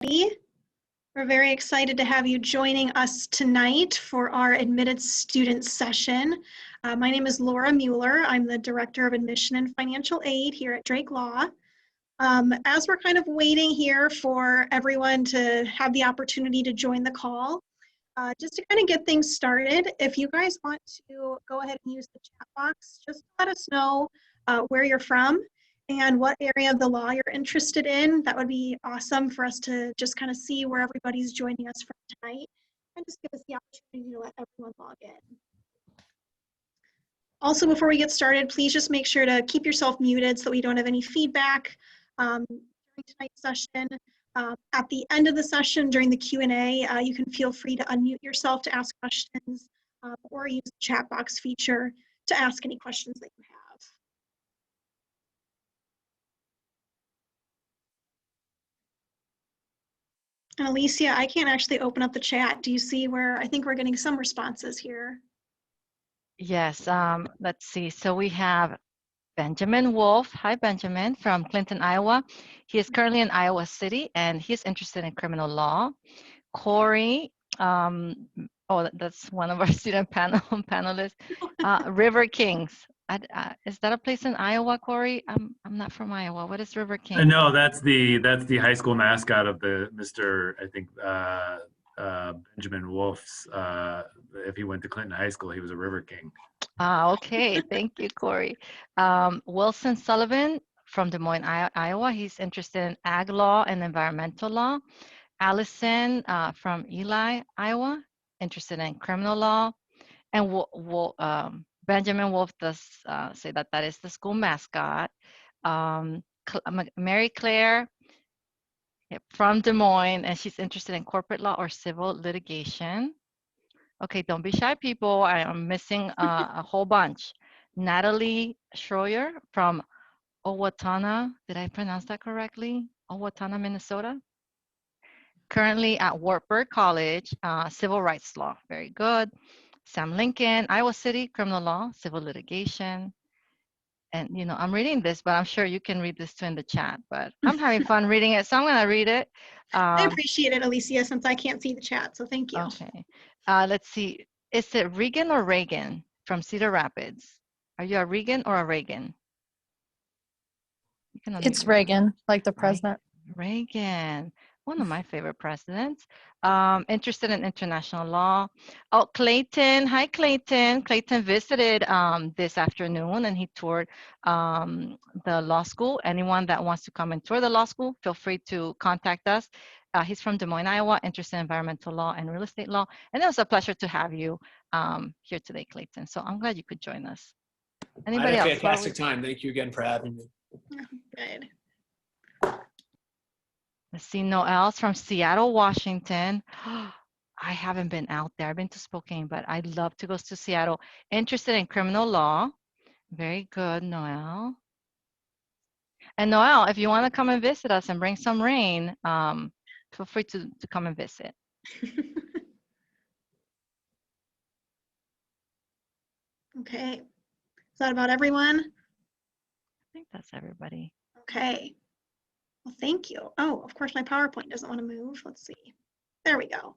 We're very excited to have you joining us tonight for our admitted student session. My name is Laura Mueller. I'm the Director of Admission and Financial Aid here at Drake Law. As we're kind of waiting here for everyone to have the opportunity to join the call, just to kind of get things started, if you guys want to go ahead and use the chat box, just let us know where you're from and what area of the law you're interested in. That would be awesome for us to just kind of see where everybody's joining us from tonight and just give us the opportunity to let everyone log in. Also, before we get started, please just make sure to keep yourself muted so we don't have any feedback during tonight's session. At the end of the session, during the Q&A, you can feel free to unmute yourself to ask questions or use the chat box feature to ask any questions that you have. And Alicia, I can't actually open up the chat. Do you see where I think we're getting some responses here? Yes, let's see. So we have Benjamin Wolf. Hi, Benjamin, from Clinton, Iowa. He is currently in Iowa City, and he's interested in criminal law. Corey, that's one of our student panelists. River Kings. Is that a place in Iowa, Corey? I'm not from Iowa. What is River Kings? No, that's the high school mascot of the Benjamin Wolf's. If he went to Clinton High School, he was a River King. Okay, thank you, Corey. Wilson Sullivan from Des Moines, Iowa. He's interested in ag law and environmental law. Allison from Ely, Iowa, interested in criminal law. And Benjamin Wolf does say that is the school mascot. Mary Claire from Des Moines, and she's interested in corporate law or civil litigation. Okay, don't be shy, people. I am missing a whole bunch. Natalie Schroyer from Owatonna. Did I pronounce that correctly? Owatonna, Minnesota. Currently at Wartburg College, civil rights law. Very good. Sam Lincoln, Iowa City, criminal law, civil litigation. And, you know, I'm reading this, but I'm sure you can read this too in the chat. But I'm having fun reading it, so I'm going to read it. I appreciate it, Alicia, since I can't see the chat, so thank you. Okay. Let's see. Is it Regan or Reagan from Cedar Rapids? Are you a Regan or a Reagan? It's Reagan, like the president. Reagan, one of my favorite presidents. Interested in international law. Oh, Clayton. Hi, Clayton. Clayton visited this afternoon and he toured the law school. Anyone that wants to come and tour the law school, feel free to contact us. He's from Des Moines, Iowa, interested in environmental law and real estate law. And it was a pleasure to have you here today, Clayton. So I'm glad you could join us. Anybody else? I had a fantastic time. Thank you again for having me. Good. Let's see, Noelle from Seattle, Washington. I haven't been out there. I've been to Spokane, but I'd love to go to Seattle. Interested in criminal law. Very good, Noelle. And Noelle, if you want to come and visit us and bring some rain, feel free to come and visit. Okay. Is that about everyone? I think that's everybody. Okay. Well, thank you. Oh, of course, my PowerPoint doesn't want to move. Let's see. There we go.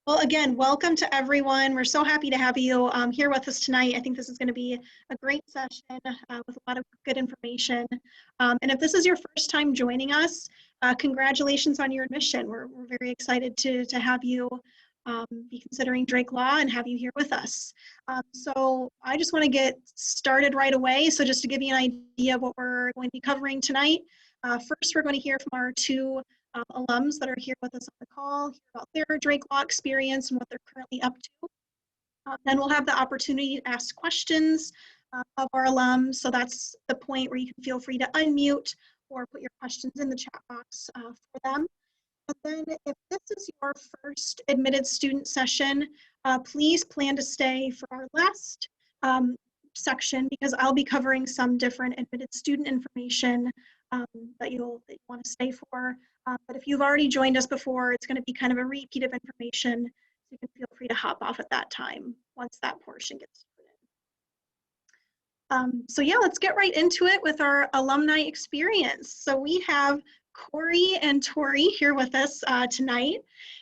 Well, again, welcome to everyone. We're so happy to have you here with us tonight. I think this is going to be a great session with a lot of good information. And if this is your first time joining us, congratulations on your admission. We're very excited to have you be considering Drake Law and have you here with us. So I just want to get started right away. So just to give you an idea of what we're going to be covering tonight. First, we're going to hear from our two alums that are here with us on the call, hear about their Drake Law experience and what they're currently up to. Then we'll have the opportunity to ask questions of our alums. So that's the point where you can feel free to unmute or put your questions in the chat box for them. And then if this is your first admitted student session, please plan to stay for our last section because I'll be covering some different admitted student information that you want to stay for. But if you've already joined us before, it's going to be kind of a repeat of information. So you can feel free to hop off at that time once that portion gets started. So yeah, let's get right into it with our alumni experience. So we have Corey and Tori here with us tonight.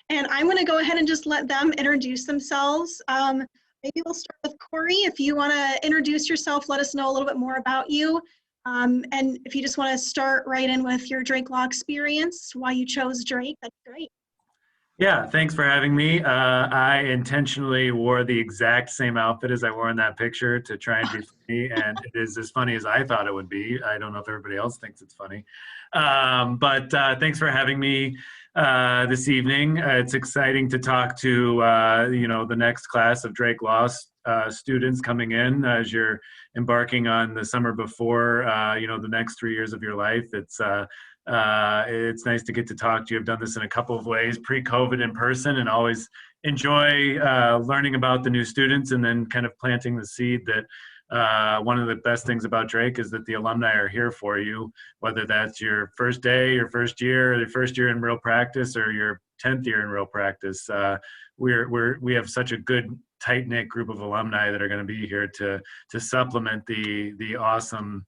And I'm going to go ahead and just let them introduce themselves. Maybe we'll start with Corey. If you want to introduce yourself, let us know a little bit more about you. And if you just want to start right in with your Drake Law experience, why you chose Drake, that's great. Yeah, thanks for having me. I intentionally wore the exact same outfit as I wore in that picture to try and be funny, and it is as funny as I thought it would be. I don't know if everybody else thinks it's funny. But thanks for having me this evening. It's exciting to talk to the next class of Drake Law students coming in as you're embarking on the summer before the next 3 years of your life. It's nice to get to talk to you. I've done this in a couple of ways, pre-COVID in person, and always enjoy learning about the new students and then kind of planting the seed that one of the best things about Drake is that the alumni are here for you, whether that's your first day, your first year, or your first year in real practice, or your 10th year in real practice. We have such a good tight-knit group of alumni that are going to be here to supplement the awesome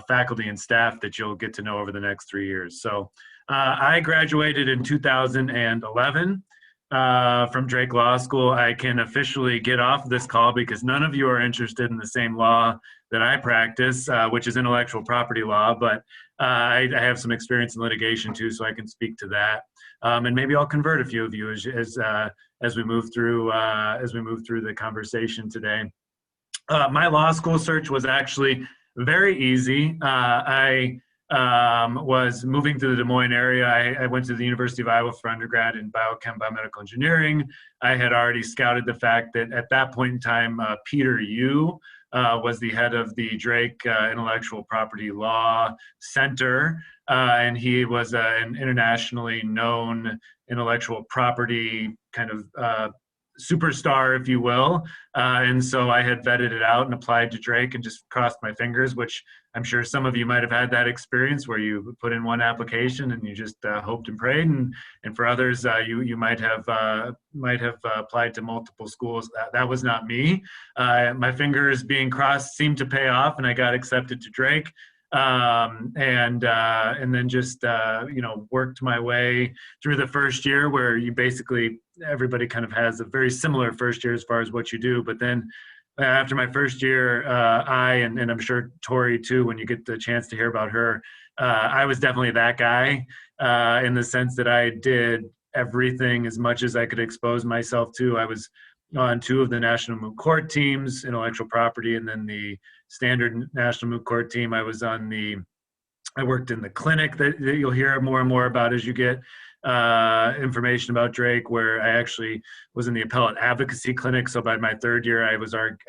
faculty and staff that you'll get to know over the next 3 years. So I graduated in 2011 from Drake Law School. I can officially get off this call because none of you are interested in the same law that I practice, which is intellectual property law, but I have some experience in litigation too, so I can speak to that. And maybe I'll convert a few of you as we move through the conversation today. My law school search was actually very easy. I was moving to the Des Moines area. I went to the University of Iowa for undergrad in biomedical engineering. I had already scouted the fact that at that point in time, Peter Yu was the head of the Drake Intellectual Property Law Center, and he was an internationally known intellectual property kind of superstar, if you will. And so I had vetted it out and applied to Drake and just crossed my fingers, which I'm sure some of you might have had that experience where you put in one application and you just hoped and prayed. And for others, you might have applied to multiple schools. That was not me. My fingers being crossed seemed to pay off, and I got accepted to Drake. And then just worked my way through the first year, where you basically everybody kind of has a very similar first year as far as what you do. But then after my first year, and I'm sure Tori too, when you get the chance to hear about her, I was definitely that guy in the sense that I did everything as much as I could expose myself to. I was on 2 of the national moot court teams, intellectual property, and then the standard national moot court team. I worked in the clinic that you'll hear more and more about as you get information about Drake, where I actually was in the appellate advocacy clinic. So by my 3rd year, I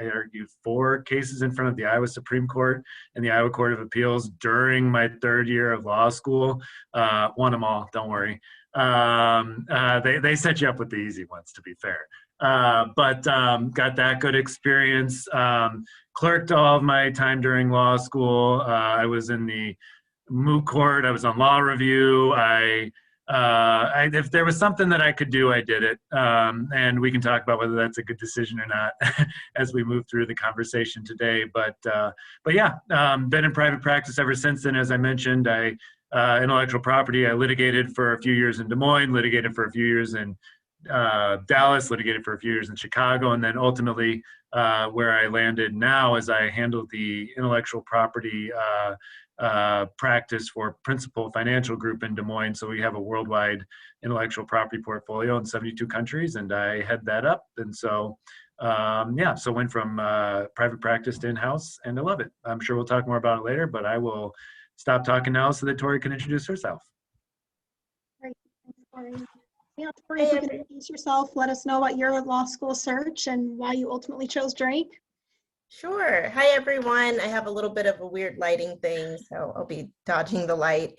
argued 4 cases in front of the Iowa Supreme Court and the Iowa Court of Appeals during my 3rd year of law school. Won them all, don't worry. They set you up with the easy ones, to be fair. But got that good experience. Clerked all of my time during law school. I was in the moot court. I was on law review. If there was something that I could do, I did it. And we can talk about whether that's a good decision or not as we move through the conversation today. But yeah, been in private practice ever since then. As I mentioned, intellectual property, I litigated for a few years in Des Moines, litigated for a few years in Dallas, litigated for a few years in Chicago, and then ultimately where I landed now is I handled the intellectual property practice for Principal Financial Group in Des Moines. So we have a worldwide intellectual property portfolio in 72 countries, and I head that up. And so, so went from private practice to in-house, and I love it. I'm sure we'll talk more about it later, but I will stop talking now so that Tori can introduce herself. Great. Thanks, Corey. Yeah, Tori, if you can introduce yourself, let us know about your law school search and why you ultimately chose Drake. Sure. Hi, everyone. I have a little bit of a weird lighting thing, so I'll be dodging the light.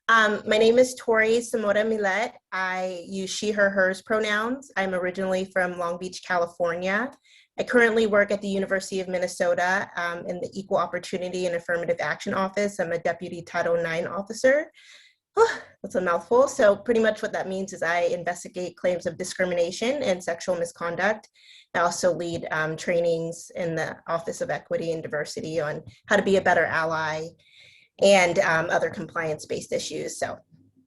My name is Tori Samora Millet. I use she, her, hers pronouns. I'm originally from Long Beach, California. I currently work at the University of Minnesota in the Equal Opportunity and Affirmative Action Office. I'm a Deputy Title IX officer. That's a mouthful. So pretty much what that means is I investigate claims of discrimination and sexual misconduct. I also lead trainings in the Office of Equity and Diversity on how to be a better ally and other compliance-based issues. So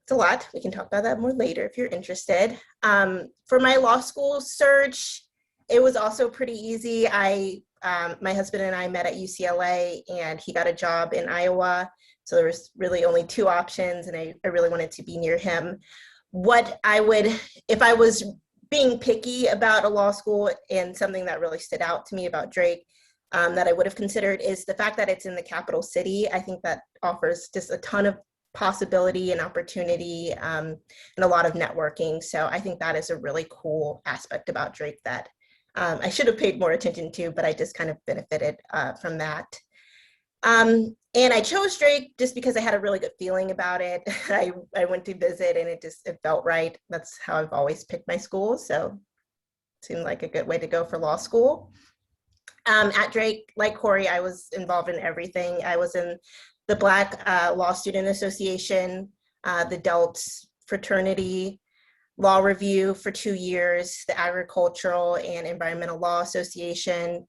it's a lot. We can talk about that more later if you're interested. For my law school search, it was also pretty easy. My husband and I met at UCLA, and he got a job in Iowa. So there was really only two options, and I really wanted to be near him. If I was being picky about a law school, and something that really stood out to me about Drake that I would have considered is the fact that it's in the capital city. I think that offers just a ton of possibility and opportunity and a lot of networking. So I think that is a really cool aspect about Drake that I should have paid more attention to, but I just kind of benefited from that. And I chose Drake just because I had a really good feeling about it. I went to visit, and it felt right. That's how I've always picked my school. So it seemed like a good way to go for law school. At Drake, like Corey, I was involved in everything. I was in the Black Law Student Association, the Delts Fraternity, Law Review for 2 years, the Agricultural and Environmental Law Association.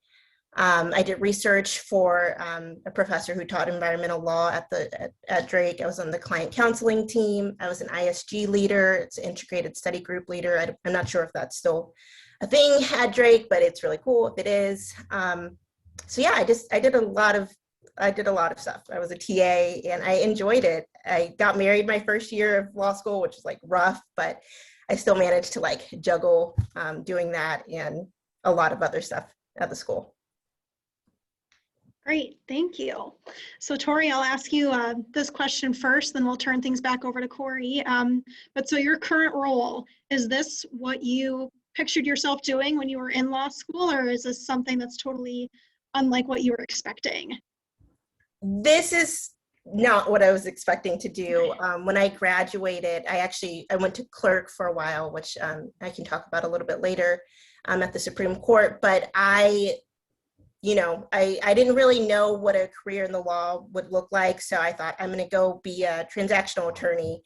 I did research for a professor who taught environmental law at Drake. I was on the client counseling team. I was an ISG leader. It's an integrated study group leader. I'm not sure if that's still a thing at Drake, but it's really cool if it is. So yeah, I did a lot of stuff. I was a TA, and I enjoyed it. I got married my first year of law school, which was like rough, but I still managed to like juggle doing that and a lot of other stuff at the school. Great, thank you. So Tori, I'll ask you this question first, then we'll turn things back over to Corey. But so your current role, is this what you pictured yourself doing when you were in law school, or is this something that's totally unlike what you were expecting? This is not what I was expecting to do. When I graduated, I went to clerk for a while, which I can talk about a little bit later at the Supreme Court, but I didn't really know what a career in the law would look like. So I thought, I'm going to go be a transactional attorney.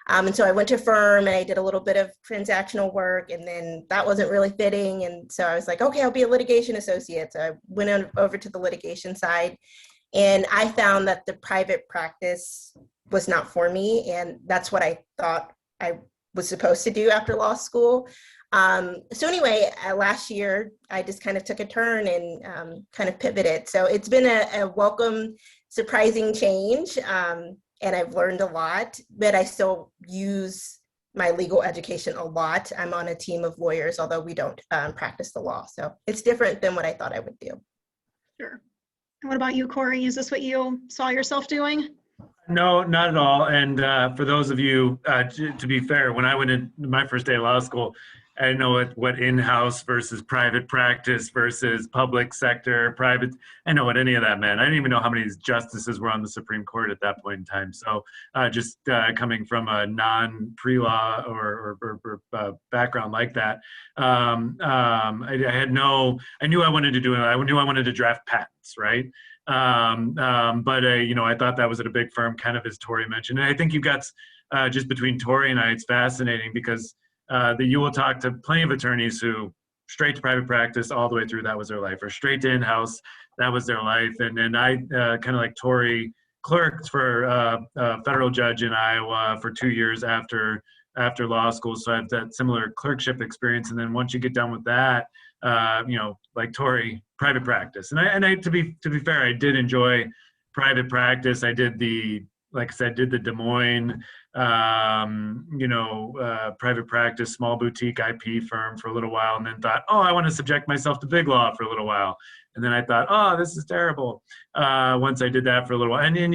And so I went to a firm, and I did a little bit of transactional work, and then that wasn't really fitting. And so I was like, okay, I'll be a litigation associate. So I went over to the litigation side, and I found that the private practice was not for me. And that's what I thought I was supposed to do after law school. So anyway, last year, I just kind of took a turn and kind of pivoted. So it's been a welcome, surprising change. And I've learned a lot, but I still use my legal education a lot. I'm on a team of lawyers, although we don't practice the law. So it's different than what I thought I would do. Sure. And what about you, Corey? Is this what you saw yourself doing? No, not at all. And for those of you, to be fair, when I went in my first day of law school, I didn't know what in-house versus private practice versus public sector, private. I didn't know what any of that meant. I didn't even know how many justices were on the Supreme Court at that point in time. So just coming from a non-pre-law or background like that, I knew I wanted to draft patents, right? But I thought that was at a big firm, kind of as Tori mentioned. And I think you got just between Tori and I, it's fascinating because that you will talk to plenty of attorneys who straight to private practice all the way through, that was their life, or straight to in-house, that was their life. And then I kind of like Tori clerked for a federal judge in Iowa for 2 years after law school. So I have that similar clerkship experience. And then once you get done with that, like Tori, private practice. And I to be fair, I did enjoy private practice. I did like I said, did the Des Moines, private practice, small boutique IP firm for a little while, and then thought, oh, I want to subject myself to big law for a little while. And then I thought, oh, this is terrible. Once I did that for a little while. And then,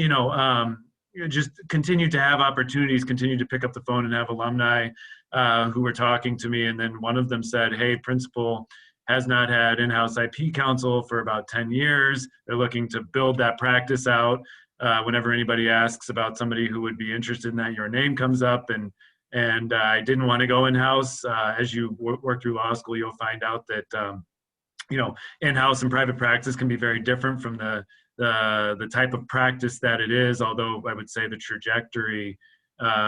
just continue to have opportunities, continue to pick up the phone and have alumni who were talking to me. And then one of them said, hey, principal has not had in-house IP counsel for about 10 years. They're looking to build that practice out. Whenever anybody asks about somebody who would be interested in that, your name comes up, and I didn't want to go in-house. As you work through law school, you'll find out that in-house and private practice can be very different from the type of practice that it is. Although I would say the trajectory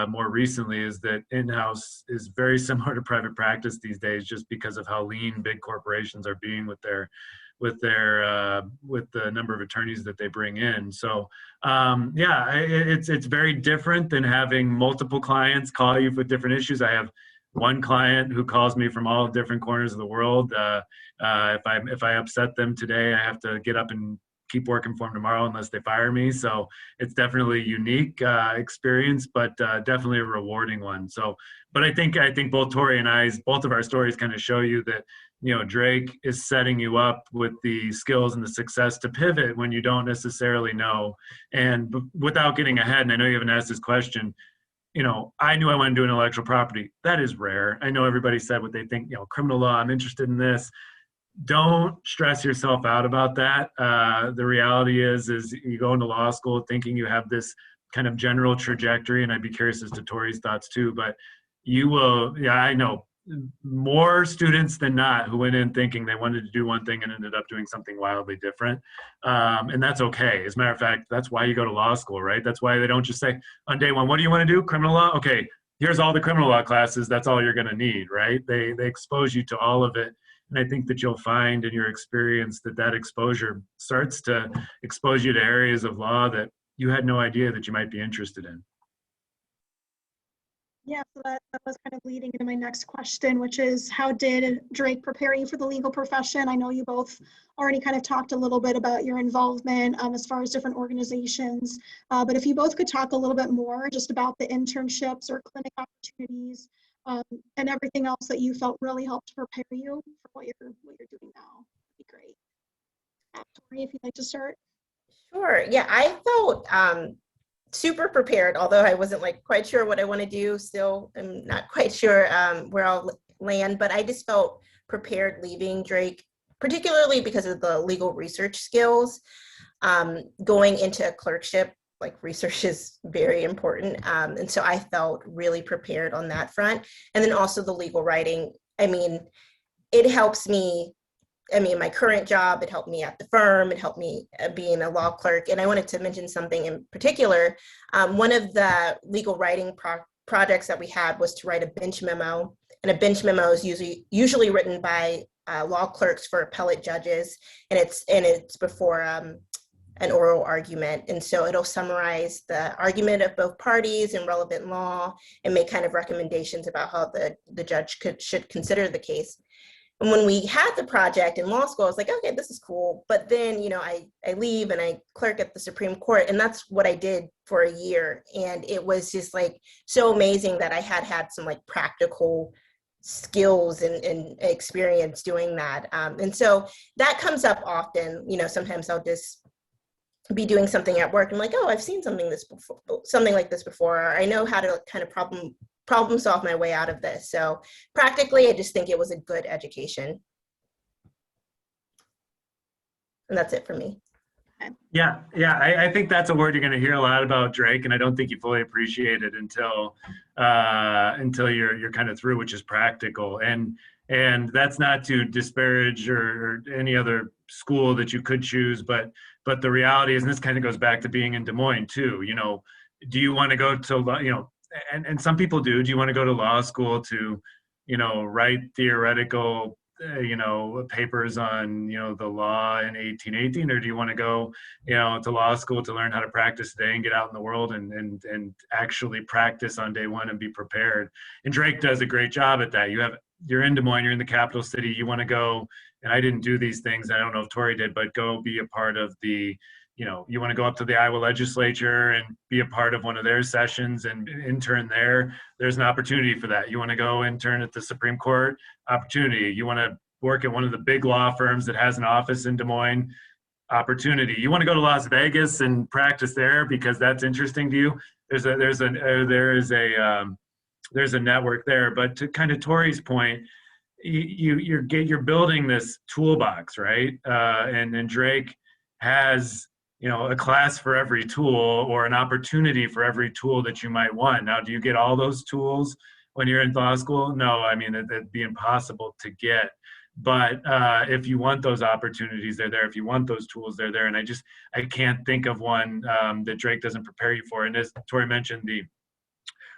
more recently is that in-house is very similar to private practice these days, just because of how lean big corporations are being with their with the number of attorneys that they bring in. So yeah, it's very different than having multiple clients call you with different issues. I have one client who calls me from all different corners of the world. If I upset them today, I have to get up and keep working for them tomorrow unless they fire me. So it's definitely a unique experience, but definitely a rewarding one. So, but I think both Tori and both of our stories kind of show you that, you know, Drake is setting you up with the skills and the success to pivot when you don't necessarily know. And without getting ahead, and I know you haven't asked this question, you know, I knew I wanted to do intellectual property. That is rare. I know everybody said what they think, you know, criminal law, I'm interested in this. Don't stress yourself out about that. The reality is you go into law school thinking you have this kind of general trajectory, and I'd be curious as to Tori's thoughts too, but you will, yeah, I know more students than not who went in thinking they wanted to do one thing and ended up doing something wildly different. And that's okay. As a matter of fact, that's why you go to law school, right? That's why they don't just say on day one, what do you want to do? Criminal law? Okay, here's all the criminal law classes. That's all you're going to need, right? They expose you to all of it. And I think that you'll find in your experience that exposure starts to expose you to areas of law that you had no idea that you might be interested in. Yeah, so that was kind of leading into my next question, which is how did Drake prepare you for the legal profession? I know you both already kind of talked a little bit about your involvement as far as different organizations, but if you both could talk a little bit more just about the internships or clinic opportunities and everything else that you felt really helped prepare you for what you're doing now, that'd be great. Tori, if you'd like to start. Sure. Yeah, I felt super prepared, although I wasn't like quite sure what I want to do. Still, I'm not quite sure where I'll land, but I just felt prepared leaving Drake, particularly because of the legal research skills. Going into a clerkship, like research is very important. And so I felt really prepared on that front. And then also the legal writing. I mean, it helps me. I mean, my current job, it helped me at the firm, it helped me being a law clerk. And I wanted to mention something in particular. One of the legal writing projects that we had was to write a bench memo. And a bench memo is usually written by law clerks for appellate judges. And it's before an oral argument. And so it'll summarize the argument of both parties and relevant law and make kind of recommendations about how the judge should consider the case. And when we had the project in law school, I was like, okay, this is cool. But then, you know, I leave and I clerk at the Supreme Court, and that's what I did for a year. And it was just like so amazing that I had some like practical skills and experience doing that. And so that comes up often. You know, sometimes I'll just be doing something at work. I'm like, oh, I've seen something like this before. Or I know how to kind of problem solve my way out of this. So practically, I just think it was a good education. And that's it for me. Yeah, I think that's a word you're going to hear a lot about, Drake, and I don't think you fully appreciate it until you're kind of through, which is practical. And that's not to disparage or any other school that you could choose, but the reality is, and this kind of goes back to being in Des Moines too. You know, do you want to go to, you know, and some people do you want to go to law school to, you know, write theoretical you know, papers on, you know, the law in 1818, or do you want to go, you know, to law school to learn how to practice today and get out in the world and actually practice on day one and be prepared? And Drake does a great job at that. You're in Des Moines, you're in the capital city, you want to go, and I didn't do these things, I don't know if Tori did, but go be a part of the, you know, you want to go up to the Iowa legislature and be a part of one of their sessions and intern there, there's an opportunity for that. You want to go intern at the Supreme Court, opportunity. You want to work at one of the big law firms that has an office in Des Moines, opportunity. You want to go to Las Vegas and practice there because that's interesting to you, there's a network there. But to kind of Tori's point, you're building this toolbox, right? And Drake has, you know, a class for every tool or an opportunity for every tool that you might want. Now, do you get all those tools when you're in law school? No, I mean, it'd be impossible to get. But if you want those opportunities, they're there. If you want those tools, they're there. And I can't think of one that Drake doesn't prepare you for. And as Tori mentioned, the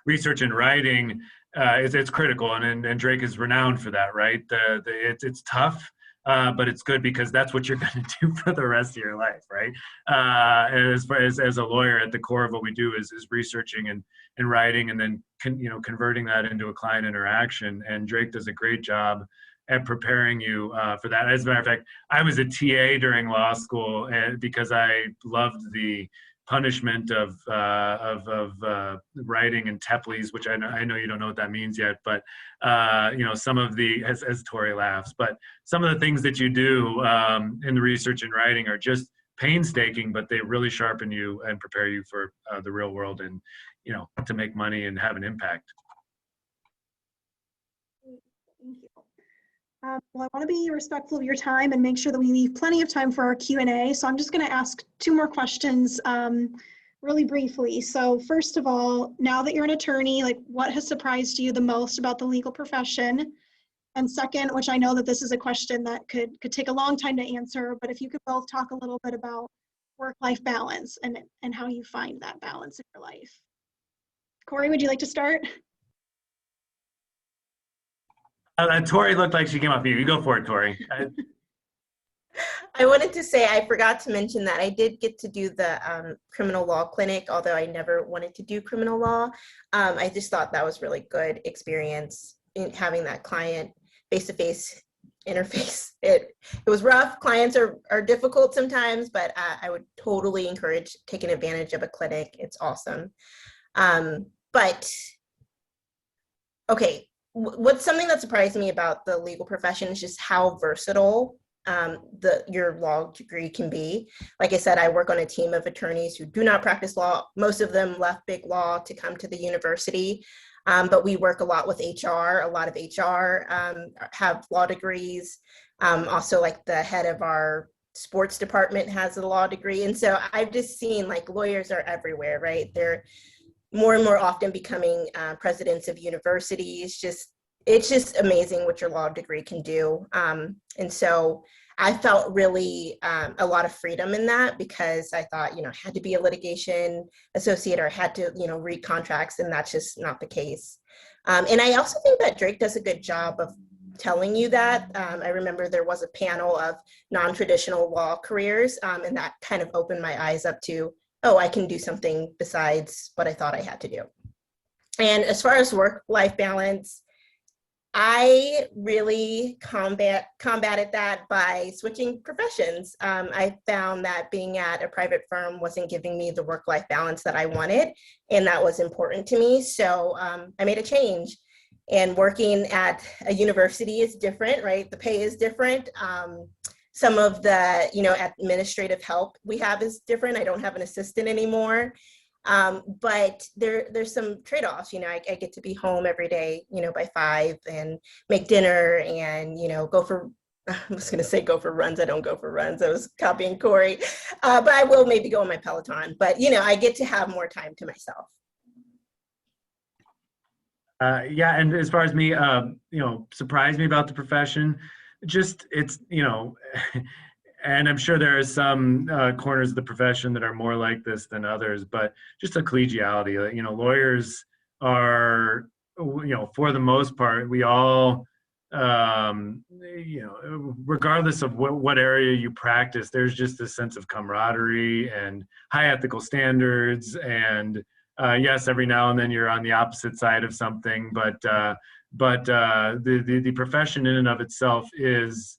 research and writing, it's critical. And Drake is renowned for that, right? It's tough. but it's good because that's what you're going to do for the rest of your life, right? As far as a lawyer, at the core of what we do is researching and writing, and then converting that into a client interaction. And Drake does a great job at preparing you for that. As a matter of fact, I was a TA during law school, and because I loved the punishment of writing and teplies, which I know you don't know what that means yet, but some of the, as Tori laughs, but some of the things that you do in the research and writing are just painstaking, but they really sharpen you and prepare you for the real world, and to make money and have an impact. Thank you. Well, I want to be respectful of your time and make sure that we leave plenty of time for our Q&A. So I'm just going to ask 2 more questions really briefly. So first of all, now that you're an attorney, like, what has surprised you the most about the legal profession? And second, which I know that this is a question that could take a long time to answer, but if you could both talk a little bit about work-life balance and how you find that balance in your life. Corey, would you like to start? Tori looked like she came off mute. You go for it, Tori. I wanted to say, I forgot to mention that I did get to do the criminal law clinic, although I never wanted to do criminal law. I just thought that was really good experience in having that client face-to-face interface. It was rough. Clients are difficult sometimes, but I would totally encourage taking advantage of a clinic. It's awesome. But okay. What's something that surprised me about the legal profession is just how versatile your law degree can be. Like I said, I work on a team of attorneys who do not practice law. Most of them left big law to come to the university, but we work a lot with HR. A lot of HR have law degrees. Also, like the head of our sports department has a law degree. And so I've just seen, like, lawyers are everywhere, right? They're more and more often becoming presidents of universities. It's just amazing what your law degree can do. And so I felt really a lot of freedom in that, because I thought, I had to be a litigation associate, or I had to, read contracts, and that's just not the case. And I also think that Drake does a good job of telling you that. I remember there was a panel of non-traditional law careers, and that kind of opened my eyes up to, oh, I can do something besides what I thought I had to do. And as far as work-life balance, I really combated that by switching professions. I found that being at a private firm wasn't giving me the work-life balance that I wanted, and that was important to me. So I made a change. And working at a university is different, right? The pay is different. Some of the, administrative help we have is different. I don't have an assistant anymore. But there's some trade-offs. I get to be home every day, by 5, and make dinner, and, go for, I was going to say go for runs. I don't go for runs. I was copying Corey, but I will maybe go on my Peloton. But, I get to have more time to myself. Yeah, and as far as me, surprised me about the profession, it's, and I'm sure there are some corners of the profession that are more like this than others, but just a collegiality. Lawyers are, for the most part, we all, regardless of what area you practice, there's just a sense of camaraderie and high ethical standards. And yes, every now and then you're on the opposite side of something, but the profession in and of itself is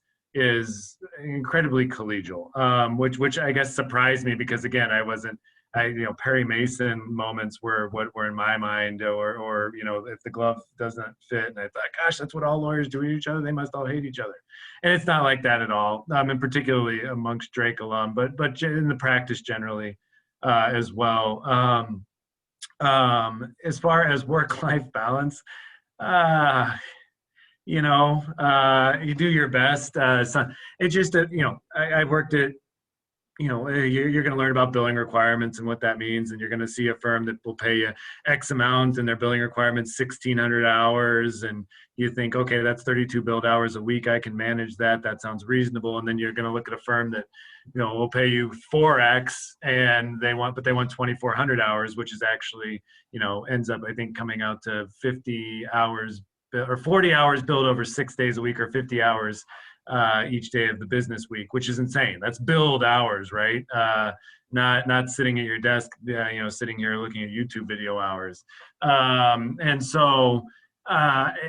incredibly collegial, which I guess surprised me, because again, Perry Mason moments were what were in my mind, or if the glove doesn't fit, and I thought, gosh, that's what all lawyers do to each other. They must all hate each other, and it's not like that at all. And particularly amongst Drake alum, but in the practice generally as well. As far as work-life balance, you do your best. It's just that, I worked at, you're going to learn about billing requirements and what that means. And you're going to see a firm that will pay you X amount, and their billing requirements 1,600 hours. And you think, okay, that's 32 billed hours a week. I can manage that. That sounds reasonable. And then you're going to look at a firm that, will pay you 4X, and they want 2,400 hours, which is actually, ends up, I think, coming out to 50 hours or 40 hours billed over 6 days a week, or 50 hours each day of the business week, which is insane. That's billed hours, right? Not sitting at your desk, sitting here looking at YouTube video hours. And so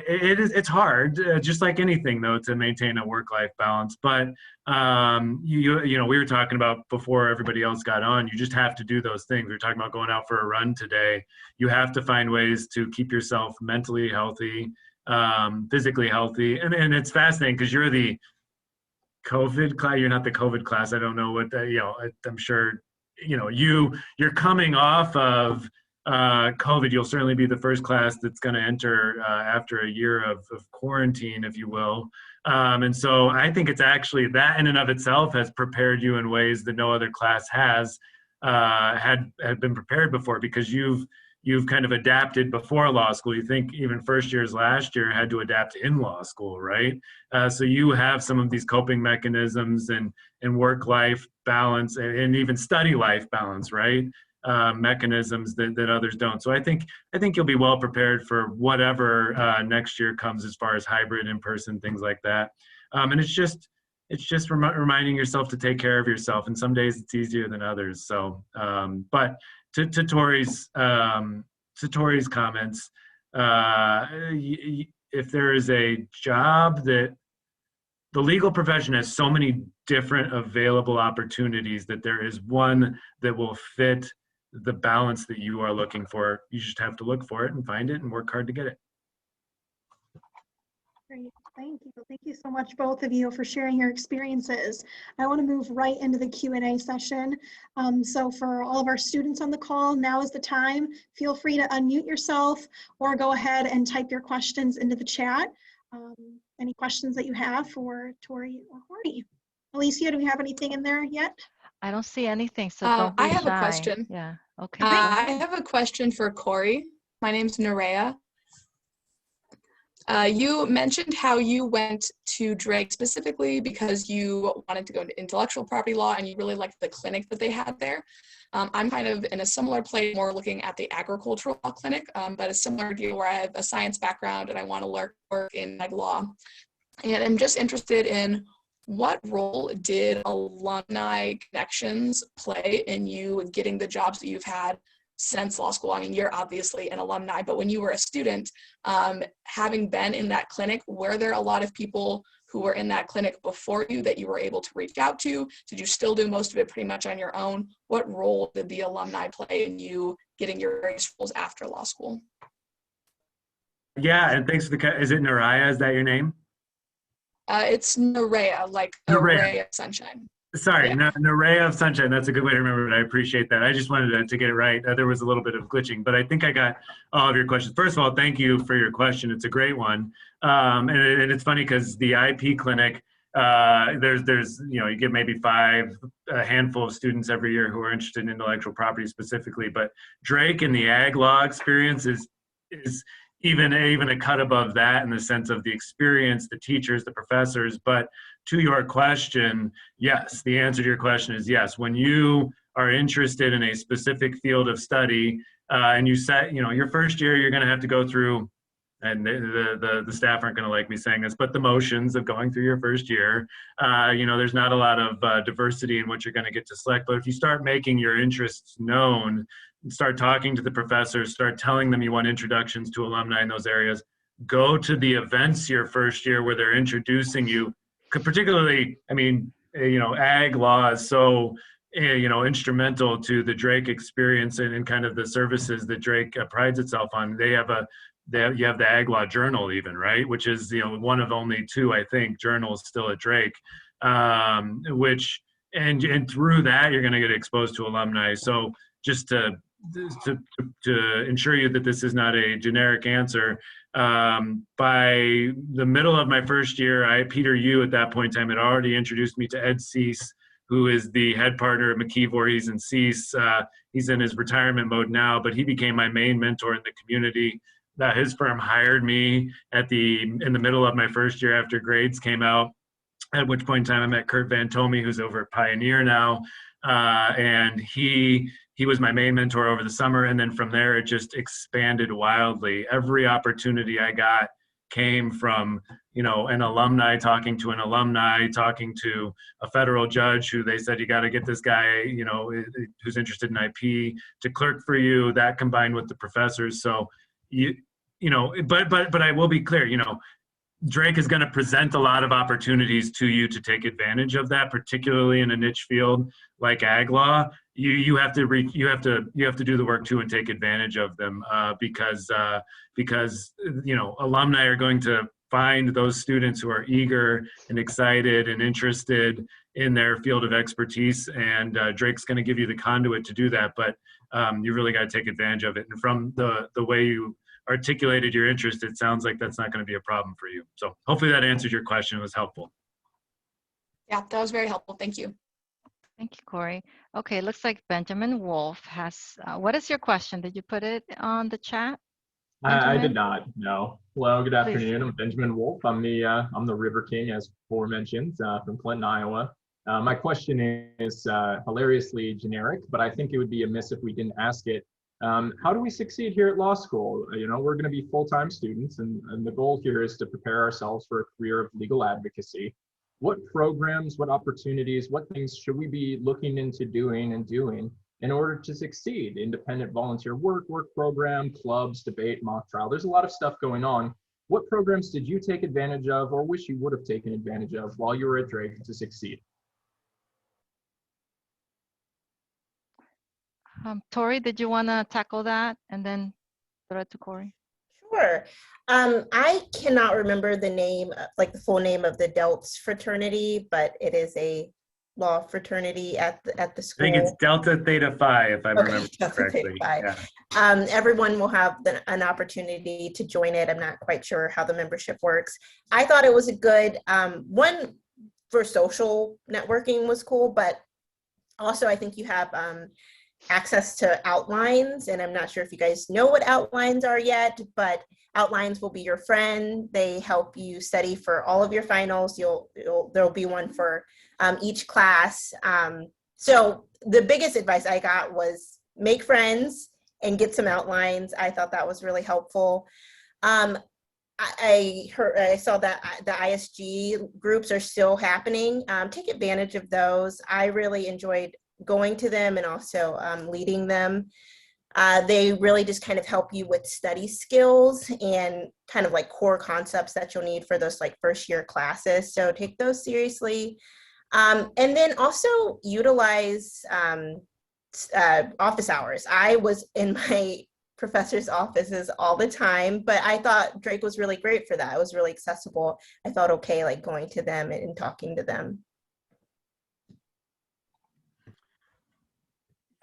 it's hard, just like anything though, to maintain a work-life balance. But we were talking about before everybody else got on, you just have to do those things. We were talking about going out for a run today. You have to find ways to keep yourself mentally healthy, physically healthy. And it's fascinating because you're the COVID class. You're not the COVID class. I don't know what I'm sure, you're coming off of COVID. You'll certainly be the first class that's going to enter after a year of quarantine, if you will. And so I think it's actually that in and of itself has prepared you in ways that no other class has had been prepared before, because you've kind of adapted before law school. You think even first years last year had to adapt in law school, right? So you have some of these coping mechanisms and work-life balance and even study life balance, right? Mechanisms that others don't. So I think you'll be well prepared for whatever next year comes as far as hybrid, in-person, things like that. And it's just reminding yourself to take care of yourself. And some days it's easier than others. So, but to Tori's comments, if there is a job that the legal profession has so many different available opportunities that there is one that will fit the balance that you are looking for. You just have to look for it and find it and work hard to get it. Great, thank you. Thank you so much, both of you, for sharing your experiences. I want to move right into the Q&A session. So for all of our students on the call, now is the time. Feel free to unmute yourself or go ahead and type your questions into the chat. Any questions that you have for Tori or Horny? Alicia, do we have anything in there yet? I don't see anything, so don't be I have shy. a question. Yeah, okay. I have a question for Corey. My name's Nerea. You mentioned how you went to Drake specifically because you wanted to go into intellectual property law and you really liked the clinic that they had there. I'm kind of in a similar place, more looking at the agricultural law clinic, but a similar deal where I have a science background and I want to work in ag law. And I'm just interested in what role did alumni connections play in you getting the jobs that you've had since law school? I mean, you're obviously an alumni, but when you were a student, having been in that clinic, were there a lot of people who were in that clinic before you that you were able to reach out to? Did you still do most of it pretty much on your own? What role did the alumni play in you getting your various roles after law school? Yeah, and thanks for is it Naraya? Is that your name? It's Nerea, like a ray of sunshine. Sorry, Yeah. an array of sunshine. That's a good way to remember it. I appreciate that. I just wanted to get it right. There was a little bit of glitching, but I think I got all of your questions. First of all, thank you for your question. It's a great one. And it's funny because the IP clinic, there's you get maybe a handful of students every year who are interested in intellectual property specifically, but Drake and the ag law experience is even a cut above that in the sense of the experience, the teachers, the professors. But to your question, yes, the answer to your question is yes. When you are interested in a specific field of study and you set, your first year, you're going to have to go through, and the staff aren't going to like me saying this, but the motions of going through your first year. There's not a lot of diversity in what you're going to get to select. But if you start making your interests known, start talking to the professors, start telling them you want introductions to alumni in those areas, go to the events your first year where they're introducing you, particularly, ag law is so, instrumental to the Drake experience and kind of the services that Drake prides itself on. You have the Ag Law Journal even, right? Which is, one of only two, I think, journals still at Drake, and through that, you're going to get exposed to alumni. So just to ensure you that this is not a generic answer, by the middle of my first year, Peter Yu at that point in time had already introduced me to Ed Cease, who is the head partner at McKee, Voorhees & Cease. He's in his retirement mode now, but he became my main mentor in the community. His firm hired me in the middle of my first year after grades came out, at which point in time I met Kurt Van Tomey, who's over at Pioneer now. And he was my main mentor over the summer. And then from there, it just expanded wildly. Every opportunity I got came from, you know, an alumni talking to an alumni, talking to a federal judge who they said, you got to get this guy, you know, who's interested in IP to clerk for you, that combined with the professors. So you know, but I will be clear, you know, Drake is going to present a lot of opportunities to you to take advantage of that, particularly in a niche field like ag law. You have to do the work too and take advantage of them because you know, alumni are going to find those students who are eager and excited and interested in their field of expertise, and Drake's going to give you the conduit to do that. But you really got to take advantage of it. And from the way you articulated your interest, it sounds like that's not going to be a problem for you. So hopefully that answered your question. It was helpful. Yeah, that was very helpful. Thank you. Thank you, Corey. Okay, looks like Benjamin Wolf has, what is your question? Did you put it on the chat? I Benjamin? did not, no. Hello, good Please. afternoon. I'm Benjamin Wolf. I'm the River King, as aforementioned, from Clinton, Iowa. My question is hilariously generic, but I think it would be amiss if we didn't ask it. How do we succeed here at law school? You know, we're going to be full-time students, and the goal here is to prepare ourselves for a career of legal advocacy. What programs, what opportunities, what things should we be looking into doing in order to succeed? Independent volunteer work program, clubs, debate, mock trial. There's a lot of stuff going on. What programs did you take advantage of or wish you would have taken advantage of while you were at Drake to succeed? Tori, did you want to tackle that and then throw it to Corey? Sure. I cannot remember the name, like the full name of the Delts fraternity, but it is a law fraternity at the I school. think it's Delta Theta Phi, if I remember Delta correctly. Theta Phi. Yeah. Everyone will have an opportunity to join it. I'm not quite sure how the membership works. I thought it was a good one for social networking was cool, but also I think you have access to outlines, and I'm not sure if you guys know what outlines are yet, but outlines will be your friend. They help you study for all of your finals. There'll be one for each class. So the biggest advice I got was make friends and get some outlines. I thought that was really helpful. I saw that the ISG groups are still happening. Take advantage of those. I really enjoyed going to them and also leading them. They really just kind of help you with study skills and kind of like core concepts that you'll need for those like first year classes. So take those seriously. And then also utilize office hours. I was in my professor's offices all the time, but I thought Drake was really great for that. It was really accessible. I felt okay like going to them and talking to them.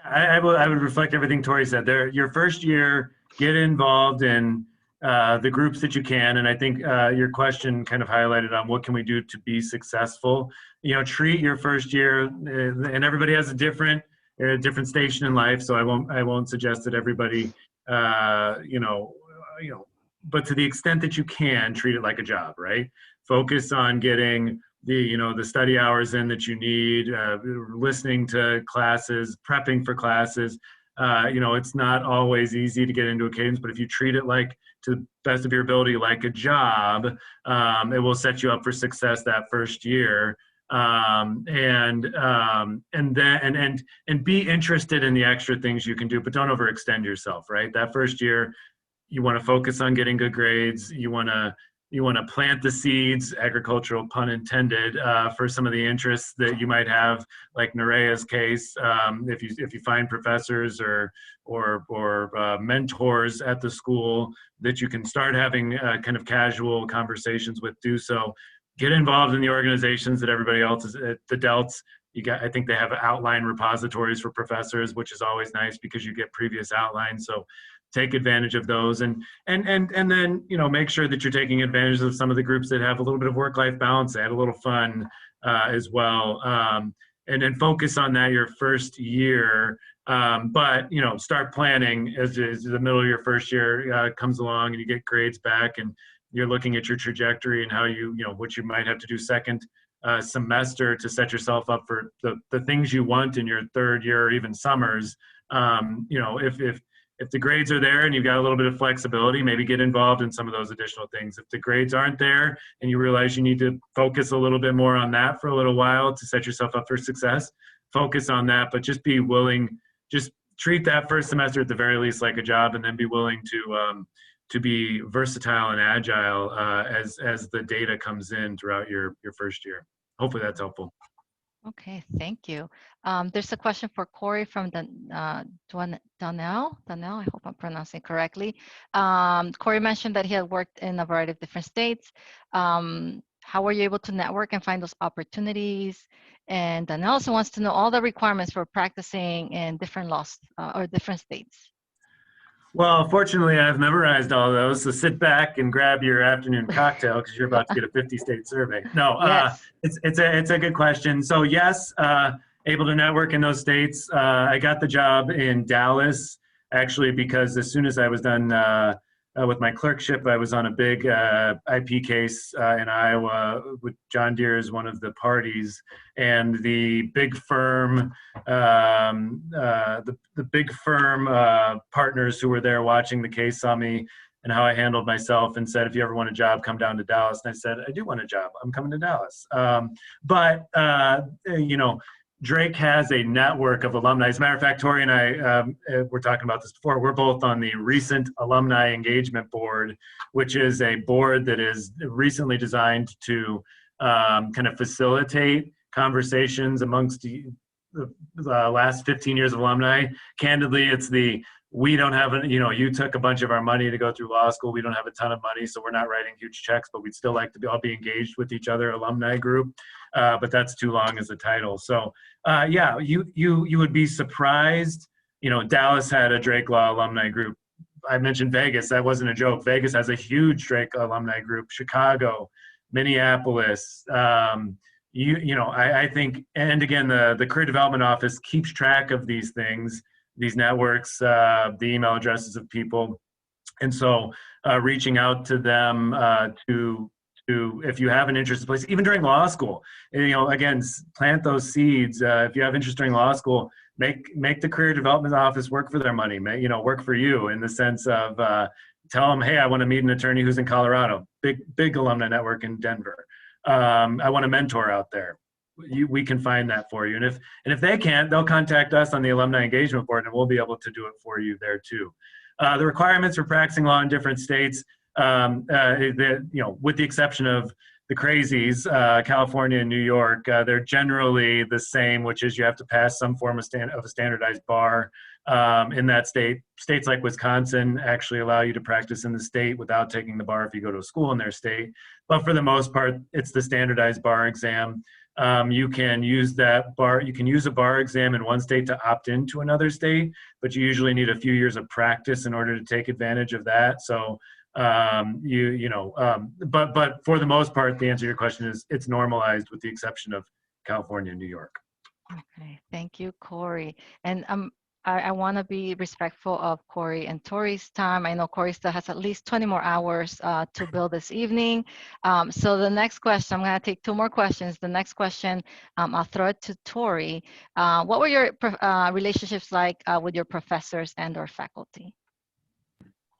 I would reflect everything Tori said there. Your first year, get involved in the groups that you can. And I think your question kind of highlighted on what can we do to be successful. You know, treat your first year, and everybody has a different station in life. So I won't suggest that everybody, but to the extent that you can, treat it like a job, right? Focus on getting the study hours in that you need, listening to classes, prepping for classes. It's not always easy to get into a cadence, but if you treat it like, to the best of your ability, like a job, it will set you up for success that first year. And be interested in the extra things you can do, but don't overextend yourself, right? That first year, you want to focus on getting good grades. You want to plant the seeds, agricultural pun intended, for some of the interests that you might have, like Nerea's case. If you find professors or mentors at the school that you can start having kind of casual conversations with, do so. Get involved in the organizations that everybody else is at the Delts. I think they have outline repositories for professors, which is always nice because you get previous outlines. So take advantage of those, and then make sure that you're taking advantage of some of the groups that have a little bit of work-life balance, add a little fun as well, and then focus on that your first year. But start planning as the middle of your first year comes along, and you get grades back, and you're looking at your trajectory and how what you might have to do second semester to set yourself up for the things you want in your third year or even summers. if the grades are there and you've got a little bit of flexibility, maybe get involved in some of those additional things. If the grades aren't there and you realize you need to focus a little bit more on that for a little while to set yourself up for success, focus on that, but just be willing, just treat that first semester at the very least like a job, and then be willing to be versatile and agile as the data comes in throughout your first year. Hopefully that's helpful. Okay, thank you. There's a question for Corey from Donnell. I hope I'm pronouncing it correctly. Corey mentioned that he had worked in a variety of different states. How were you able to network and find those opportunities? And Donnell also wants to know all the requirements for practicing in different laws or different states. Well, fortunately, I've memorized all those. So sit back and grab your afternoon cocktail because you're about to get a 50-state survey. No, Yes. it's a good question. So yes, able to network in those states. I got the job in Dallas actually because as soon as I was done with my clerkship, I was on a big IP case in Iowa with John Deere as one of the parties, and the big firm, the big firm partners who were there watching the case saw me and how I handled myself and said, if you ever want a job, come down to Dallas. And I said, I do want a job. I'm coming to Dallas. You know, Drake has a network of alumni. As a matter of fact, Tori and I were talking about this before. We're both on the recent Alumni Engagement Board, which is a board that is recently designed to kind of facilitate conversations amongst the last 15 years of alumni. Candidly, it's the, we don't have, you took a bunch of our money to go through law school. We don't have a ton of money, so we're not writing huge checks, but we'd still like to all be engaged with each other alumni group. But that's too long as a title. So yeah, you would be surprised. Dallas had a Drake Law alumni group. I mentioned Vegas. That wasn't a joke. Vegas has a huge Drake alumni group. Chicago, Minneapolis. I think, and again, the Career Development Office keeps track of these things, these networks, the email addresses of people. And so reaching out to them to if you have an interest in place, even during law school, again, plant those seeds. If you have interest during law school, make the Career Development Office work for their money, work for you in the sense of tell them, hey, I want to meet an attorney who's in Colorado, big alumni network in Denver. I want a mentor out there. We can find that for you. And if they can't, they'll contact us on the Alumni Engagement Board and we'll be able to do it for you there too. The requirements for practicing law in different states, with the exception of the crazies, California and New York, they're generally the same, which is you have to pass some form of a standardized bar in that state. States like Wisconsin actually allow you to practice in the state without taking the bar if you go to a school in their state. But for the most part, it's the standardized bar exam. You can use that bar. You can use a bar exam in one state to opt into another state, but you usually need a few years of practice in order to take advantage of that. So, but for the most part, the answer to your question is it's normalized with the exception of California and New York. Okay, thank you, Corey. And I want to be respectful of Corey and Tori's time. I know Corey still has at least 20 more hours to build this evening. So the next question, I'm going to take 2 more questions. The next question, I'll throw it to Tori. What were your relationships like with your professors and or faculty?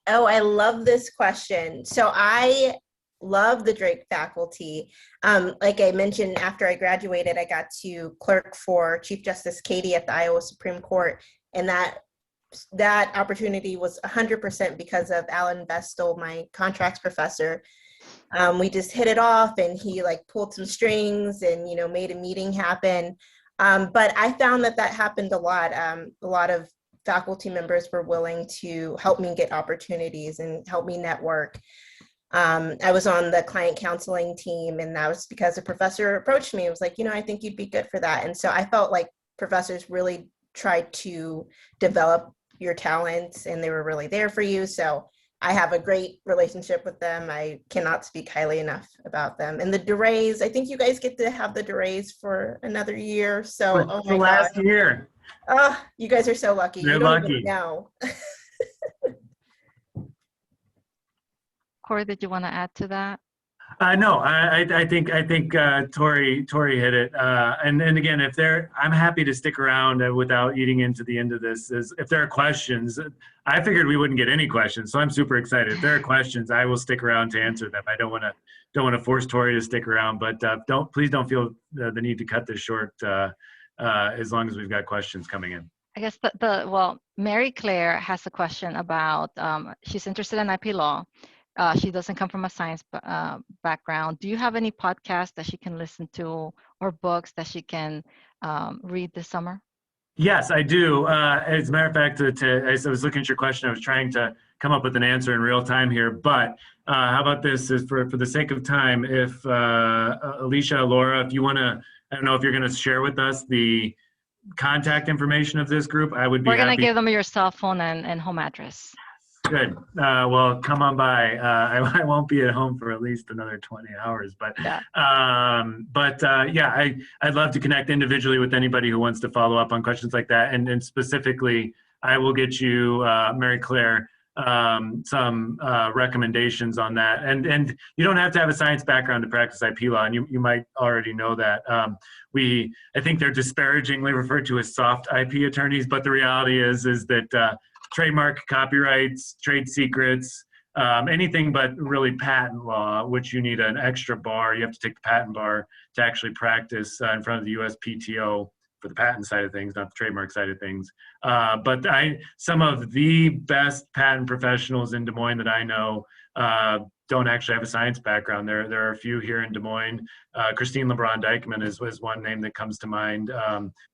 Oh, I love this question. So I love the Drake faculty. Like I mentioned, after I graduated, I got to clerk for Chief Justice Cady at the Iowa Supreme Court. And that opportunity was 100% because of Alan Vestal, my contracts professor. We just hit it off and he pulled some strings and, made a meeting happen. But I found that happened a lot. A lot of faculty members were willing to help me get opportunities and help me network. I was on the client counseling team, and that was because a professor approached me. It was like, I think you'd be good for that. And so I felt like professors really tried to develop your talents and they were really there for you. So I have a great relationship with them. I cannot speak highly enough about them. And the DeRays, I think you guys get to have the DeRays for another year. So, oh my last year. Oh, you guys are so lucky. They're you don't lucky. even know. Corey, did you want to add to that? No, I think Tori hit it. And again, I'm happy to stick around without eating into the end of this. If there are questions, I figured we wouldn't get any questions, so I'm super excited. If there are questions, I will stick around to answer them. I don't want to force Tori to stick around, but please don't feel the need to cut this short as long as we've got questions coming in. I guess well, Mary Claire has a question about, she's interested in IP law. She doesn't come from a science background. Do you have any podcasts that she can listen to or books that she can read this summer? Yes, I do. As a matter of fact, as I was looking at your question, I was trying to come up with an answer in real time here. But how about this? Is for the sake of time, if Alicia, Laura, if you want to, I don't know if you're going to share with us the contact information of this group, I would be We're going to happy. give them your cell phone and home address. Good. Well, come on by. I won't be at home for at least another 20 hours, but Yeah. Yeah, I'd love to connect individually with anybody who wants to follow up on questions like that. And specifically, I will get you, Mary Claire, some recommendations on that. And you don't have to have a science background to practice IP law, and you might already know that. I think they're disparagingly referred to as soft IP attorneys, but the reality is that trademark, copyrights, trade secrets, anything but really patent law, which you need an extra bar. You have to take the patent bar to actually practice in front of the USPTO for the patent side of things, not the trademark side of things. But some of the best patent professionals in Des Moines that I know don't actually have a science background. There are a few here in Des Moines. Christine LeBron Dykeman is one name that comes to mind,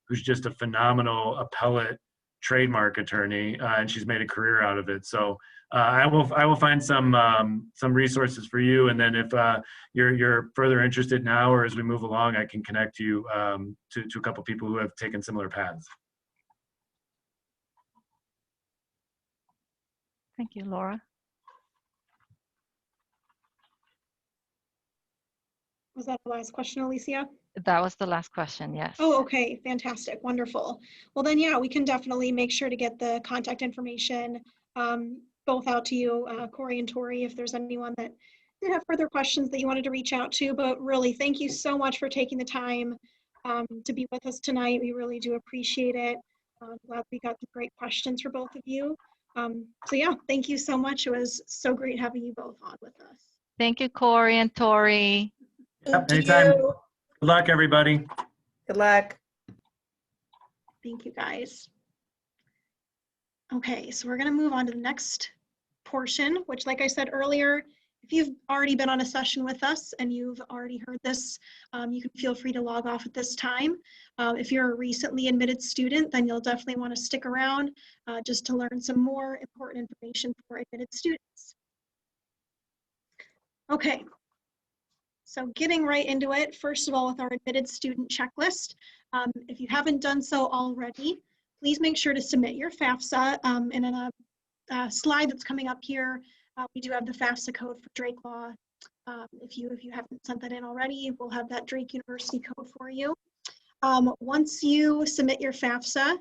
who's just a phenomenal appellate trademark attorney, and she's made a career out of it. So I will find some resources for you, and then if you're further interested now or as we move along, I can connect you to a couple people who have taken similar paths. Thank you, Laura. Was that the last question, Alicia? That was the last question, yes. Oh, okay, fantastic, wonderful. Well then, yeah, we can definitely make sure to get the contact information both out to you, Corey and Tori, if there's anyone that did have further questions that you wanted to reach out to. But really, thank you so much for taking the time to be with us tonight. We really do appreciate it. Glad we got the great questions for both of you. So yeah, thank you so much. It was so great having you both on with us. Thank you, Corey and Tori. Yep, anytime. Good luck, everybody. Good luck. Thank you, guys. Okay, so we're going to move on to the next portion, which, like I said earlier, if you've already been on a session with us and you've already heard this, you can feel free to log off at this time. If you're a recently admitted student, then you'll definitely want to stick around just to learn some more important information for admitted students. Okay. So getting right into it, first of all, with our admitted student checklist, if you haven't done so already, please make sure to submit your FAFSA. And in a slide that's coming up here, we do have the FAFSA code for Drake Law. If you haven't sent that in already, we'll have that Drake University code for you. Once you submit your FAFSA,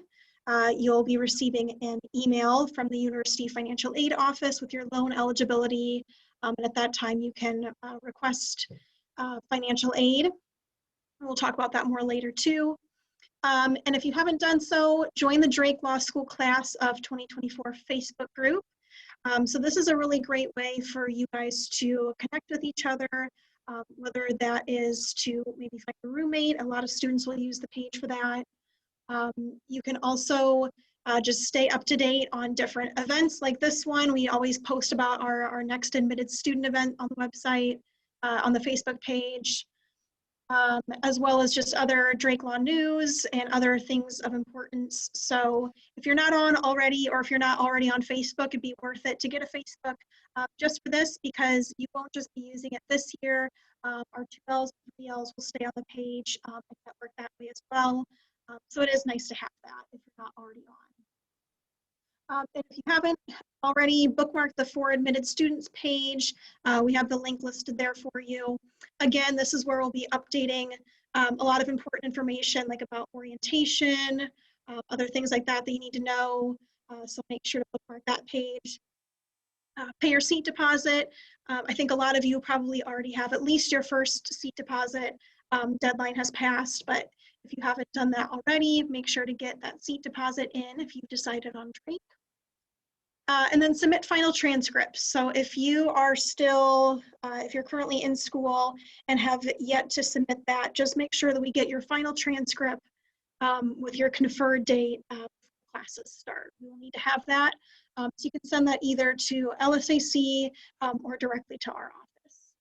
you'll be receiving an email from the University Financial Aid Office with your loan eligibility. And at that time, you can request financial aid. We'll talk about that more later too. And if you haven't done so, join the Drake Law School Class of 2024 Facebook group. So this is a really great way for you guys to connect with each other, whether that is to maybe find a roommate. A lot of students will use the page for that. You can also just stay up to date on different events like this one. We always post about our next admitted student event on the website, on the Facebook page, as well as just other Drake Law news and other things of importance. So if you're not on already, or if you're not already on Facebook, it'd be worth it to get a Facebook just for this, because you won't just be using it this year. Our 2Ls and 3Ls will stay on the page and network that way as well. So it is nice to have that if you're not already on. If you haven't already bookmarked the For Admitted Students page, we have the link listed there for you. Again, this is where we'll be updating a lot of important information like about orientation, other things like that that you need to know. So make sure to bookmark that page. pay your seat deposit. I think a lot of you probably already have at least your first seat deposit. Deadline has passed, but if you haven't done that already, make sure to get that seat deposit in if you've decided on Drake. And then submit final transcripts. So if you are still, if you're currently in school and have yet to submit that, just make sure that we get your final transcript with your conferred date before classes start. We will need to have that. So you can send that either to LSAC or directly to our office.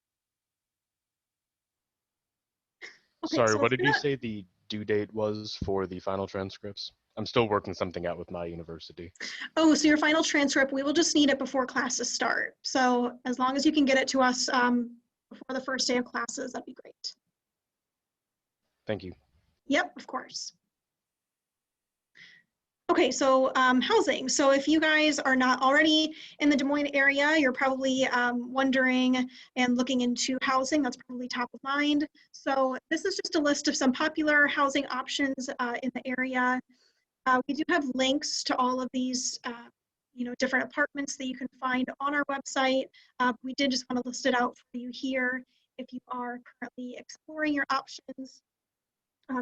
Okay, Sorry, so what if did you're you not- say the due date was for the final transcripts? I'm still working something out with my university. Oh, so your final transcript, we will just need it before classes start. So as long as you can get it to us before the first day of classes, that'd be great. Thank you. Yep, of course. Okay, so housing. So if you guys are not already in the Des Moines area, you're probably wondering and looking into housing. That's probably top of mind. So this is just a list of some popular housing options in the area. We do have links to all of these different apartments that you can find on our website. We did just want to list it out for you here if you are currently exploring your options.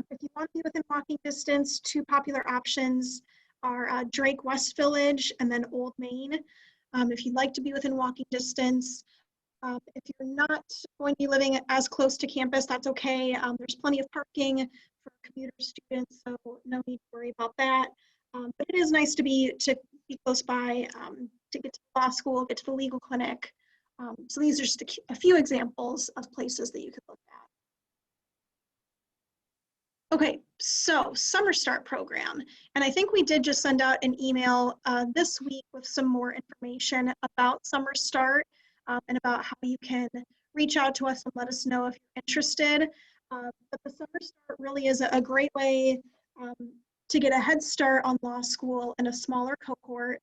If you want to be within walking distance, two popular options are Drake West Village and then Old Main. If you'd like to be within walking distance, if you're not going to be living as close to campus, that's okay. There's plenty of parking for commuter students, so no need to worry about that. But it is nice to be close by to get to law school, get to the legal clinic. So these are just a few examples of places that you could look at. Okay, so Summer Start program. And I think we did just send out an email this week with some more information about Summer Start and about how you can reach out to us and let us know if you're interested. But the Summer Start really is a great way to get a head start on law school in a smaller cohort.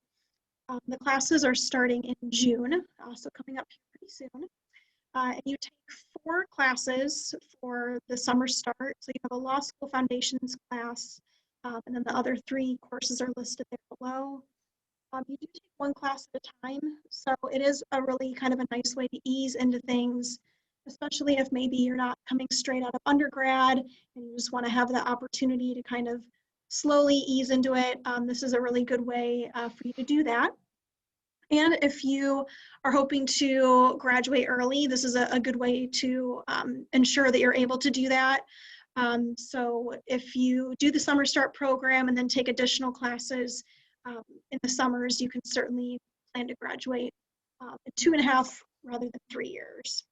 The classes are starting in June, so coming up pretty soon. And you take 4 classes for the Summer Start. So you have a Law School Foundations class, and then the other 3 courses are listed there below. You do take 1 class at a time, so it is a really kind of a nice way to ease into things, especially if maybe you're not coming straight out of undergrad and you just want to have the opportunity to kind of slowly ease into it. This is a really good way for you to do that. And if you are hoping to graduate early, this is a good way to ensure that you're able to do that. So if you do the Summer Start program and then take additional classes in the summers, you can certainly plan to graduate in 2.5 rather than 3 years.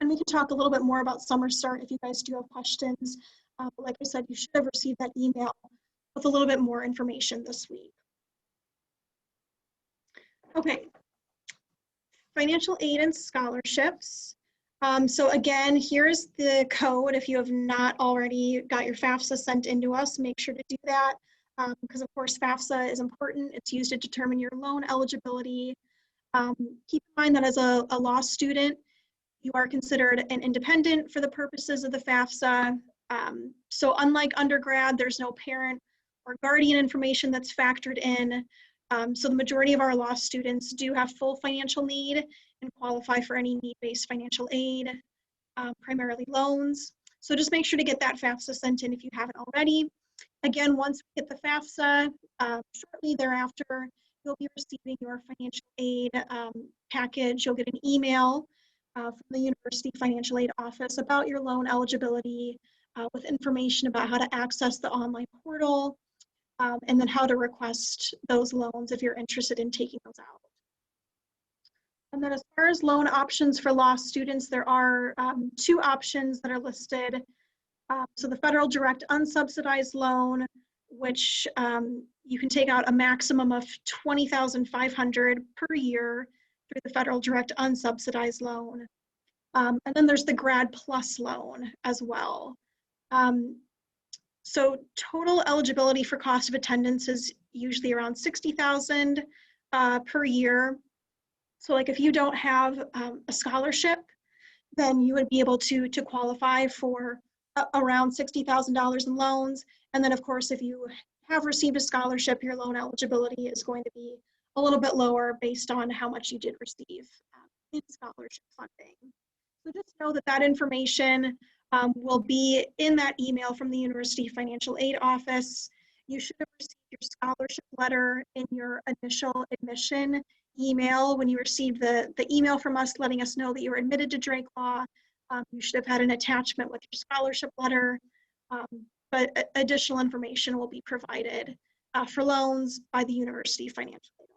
And we can talk a little bit more about Summer Start if you guys do have questions. But like I said, you should have received that email with a little bit more information this week. Okay, financial aid and scholarships. So again, here's the code. If you have not already got your FAFSA sent into us, make sure to do that because of course FAFSA is important. It's used to determine your loan eligibility. Keep in mind that as a law student, you are considered an independent for the purposes of the FAFSA. So unlike undergrad, there's no parent or guardian information that's factored in. So the majority of our law students do have full financial need and qualify for any need-based financial aid, primarily loans. So just make sure to get that FAFSA sent in if you haven't already. Again, once we get the FAFSA, shortly thereafter, you'll be receiving your financial aid package. You'll get an email from the University Financial Aid Office about your loan eligibility with information about how to access the online portal, and then how to request those loans if you're interested in taking those out. And then as far as loan options for law students, there are 2 options that are listed. So the federal direct unsubsidized loan, which you can take out a maximum of $20,500 per year through the federal direct unsubsidized loan. And then there's the Grad Plus loan as well. So total eligibility for cost of attendance is usually around $60,000 per year. So like if you don't have a scholarship, then you would be able to qualify for around $60,000 in loans. And then of course, if you have received a scholarship, your loan eligibility is going to be a little bit lower based on how much you did receive in scholarship funding. So just know that that information will be in that email from the University Financial Aid Office. You should have received your scholarship letter in your initial admission email when you received the email from us letting us know that you were admitted to Drake Law. You should have had an attachment with your scholarship letter, but additional information will be provided for loans by the University Financial Aid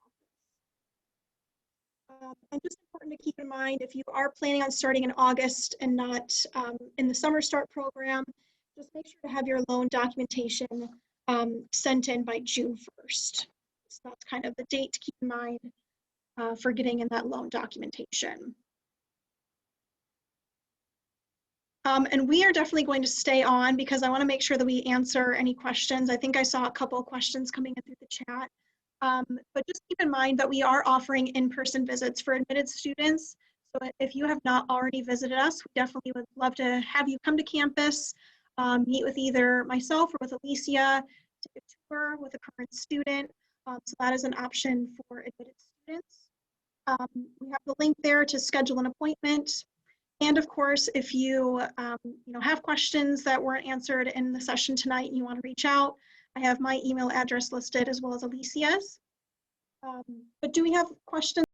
Office. And just important to keep in mind, if you are planning on starting in August and not in the Summer Start program, just make sure to have your loan documentation sent in by June 1st. So that's kind of the date to keep in mind for getting in that loan documentation. And we are definitely going to stay on because I want to make sure that we answer any questions. I think I saw a couple of questions coming in through the chat. But just keep in mind that we are offering in-person visits for admitted students. So if you have not already visited us, we definitely would love to have you come to campus, meet with either myself or with Alicia, take a tour with a current student. So that is an option for admitted students. We have the link there to schedule an appointment. And of course, if you have questions that weren't answered in the session tonight and you want to reach out, I have my email address listed as well as Alicia's. But do we have questions